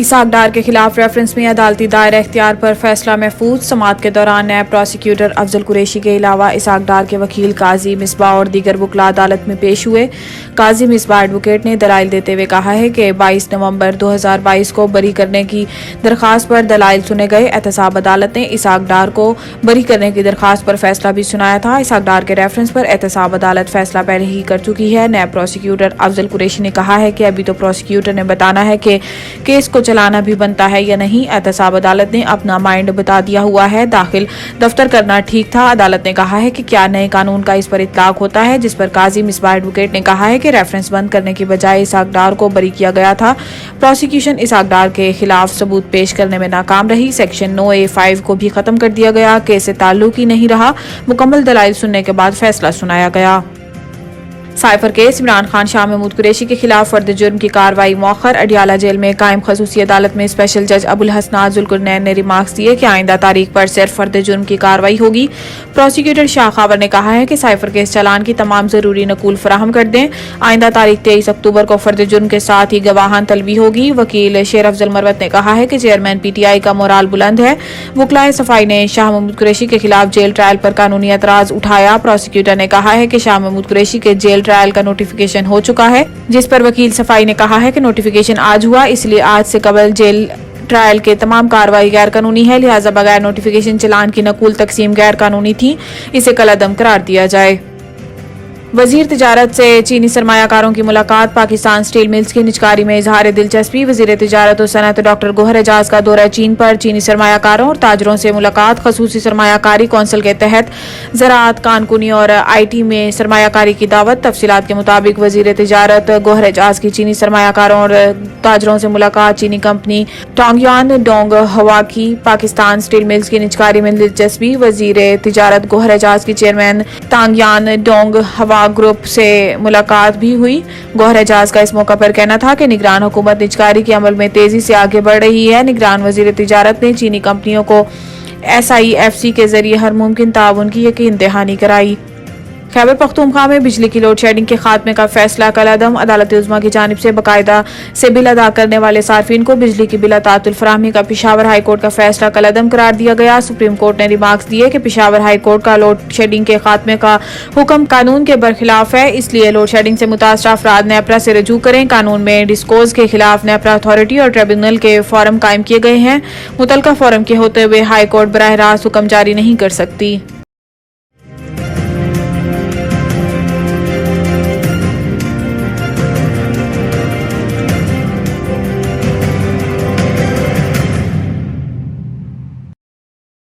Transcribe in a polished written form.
اسحاق ڈار کے خلاف ریفرنس میں عدالتی دائرہ اختیار پر فیصلہ محفوظ۔ سماعت کے دوران نیب پراسیکیوٹر افضل قریشی کے علاوہ اسحاق ڈار کے وکیل قاضی مصباح اور دیگر وکلاء عدالت میں پیش ہوئے۔ قاضی مصباح ایڈوکیٹ نے دلائل دیتے ہوئے کہا ہے کہ 22 نومبر 2022 کو بری کرنے کی درخواست پر دلائل سنے گئے۔ احتساب عدالت نے اسحاق ڈار کو بری کرنے کی درخواست پر فیصلہ بھی سنایا تھا۔ اسحاق ڈار کے ریفرنس پر احتساب عدالت فیصلہ پہلے ہی کر چکی ہے۔ نیب پراسیکیوٹر افضل قریشی نے کہا ہے کہ ابھی تو پراسیکیوٹر نے بتانا ہے کہ کیس کو چلانا بھی بنتا ہے یا نہیں۔ احتساب عدالت نے اپنا مائنڈ بتا دیا ہوا ہے، داخل دفتر کرنا ٹھیک تھا۔ عدالت نے کہا ہے کہ کیا نئے قانون کا اس پر اطلاق ہوتا ہے، جس پر قاضی مصباح ایڈوکیٹ نے کہا ہے کہ ریفرنس بند کرنے کی بجائے اسحاق ڈار کو بری کیا گیا تھا۔ پروسیکیوشن اسحاق ڈار کے خلاف ثبوت پیش کرنے میں ناکام رہی۔ سیکشن 9A5 کو بھی ختم کر دیا گیا، کیس سے تعلق ہی نہیں رہا۔ مکمل دلائل سننے کے بعد فیصلہ سنایا گیا۔ سائفر کیس عمران خان شاہ محمود قریشی کے خلاف فرد جرم کی کارروائی مؤخر۔ اڈیالہ جیل میں قائم خصوصی عدالت میں اسپیشل جج ابو الحسنات ذوالقرنین نے ریمارکس دیے کہ آئندہ تاریخ پر صرف فرد جرم کی کارروائی ہوگی۔ پروسیکیوٹر شاہ خاور نے کہا ہے کہ سائفر کیس چالان کی تمام ضروری نقول فراہم کر دیں۔ آئندہ تاریخ 23 اکتوبر کو فرد جرم کے ساتھ ہی گواہان طلبی ہوگی۔ وکیل شیر افضل مروت نے کہا ہے کہ چیئرمین PTI کا مورال بلند ہے۔ وکلائے صفائی نے شاہ محمود قریشی کے خلاف جیل ٹرائل پر قانونی اعتراض اٹھایا۔ پروسیکیوٹر نے کہا ہے کہ شاہ محمود قریشی کے جیل ٹرائل کا نوٹیفیکیشن ہو چکا ہے، جس پر وکیل صفائی نے کہا ہے کہ نوٹیفیکیشن آج ہوا، اس لیے آج سے قبل جیل ٹرائل کے تمام کارروائی غیر قانونی ہے، لہٰذا بغیر نوٹیفیکیشن چلان کی نقول تقسیم غیر قانونی تھی، اسے کالعدم قرار دیا جائے۔ وزیر تجارت سے چینی سرمایہ کاروں کی ملاقات۔ پاکستان اسٹیل ملز کی نجکاری میں اظہار دلچسپی۔ وزیر تجارت و صنعت ڈاکٹر گوہر اعجاز کا دورہ چین پر۔ چینی سرمایہ کاروں اور تاجروں سے ملاقات۔ خصوصی سرمایہ کاری کونسل کے تحت زراعت، کانکنی اور IT میں سرمایہ کاری کی دعوت۔ تفصیلات کے مطابق وزیر تجارت گوہر اعجاز کی چینی سرمایہ کاروں اور تاجروں سے ملاقات۔ چینی کمپنی ٹانگیان ڈونگ ہوا کی پاکستان اسٹیل ملز کی نجکاری میں دلچسپی۔ وزیر تجارت گوہر اعجاز کی چیئرمین ٹانگیان ڈونگ ہوا گروپ سے ملاقات بھی ہوئی۔ گوہر اعجاز کا اس موقع پر کہنا تھا کہ نگران حکومت نجکاری کے عمل میں تیزی سے آگے بڑھ رہی ہے۔ نگران وزیر تجارت نے چینی کمپنیوں کو SIFC کے ذریعے ہر ممکن تعاون کی یقین دہانی کرائی۔ خیبر پختونخوا میں بجلی کی لوڈ شیڈنگ کے خاتمے کا فیصلہ کالعدم۔ عدالت عظمیٰ کی جانب سے باقاعدہ سے بل ادا کرنے والے صارفین کو بجلی کی بلا تعطل فراہمی کا پشاور ہائی کورٹ کا فیصلہ کالعدم قرار دیا گیا۔ سپریم کورٹ نے ریمارکس دیے کہ پشاور ہائی کورٹ کا لوڈ شیڈنگ کے خاتمے کا حکم قانون کے برخلاف ہے، اس لیے لوڈ شیڈنگ سے متاثرہ افراد نیپرا سے رجوع کریں۔ قانون میں ڈسکوز کے خلاف نیپرا اتھارٹی اور ٹریبیونل کے فورم قائم کیے گئے ہیں۔ متعلقہ فورم کے ہوتے ہوئے ہائی کورٹ براہ راست حکم جاری نہیں کر سکتی۔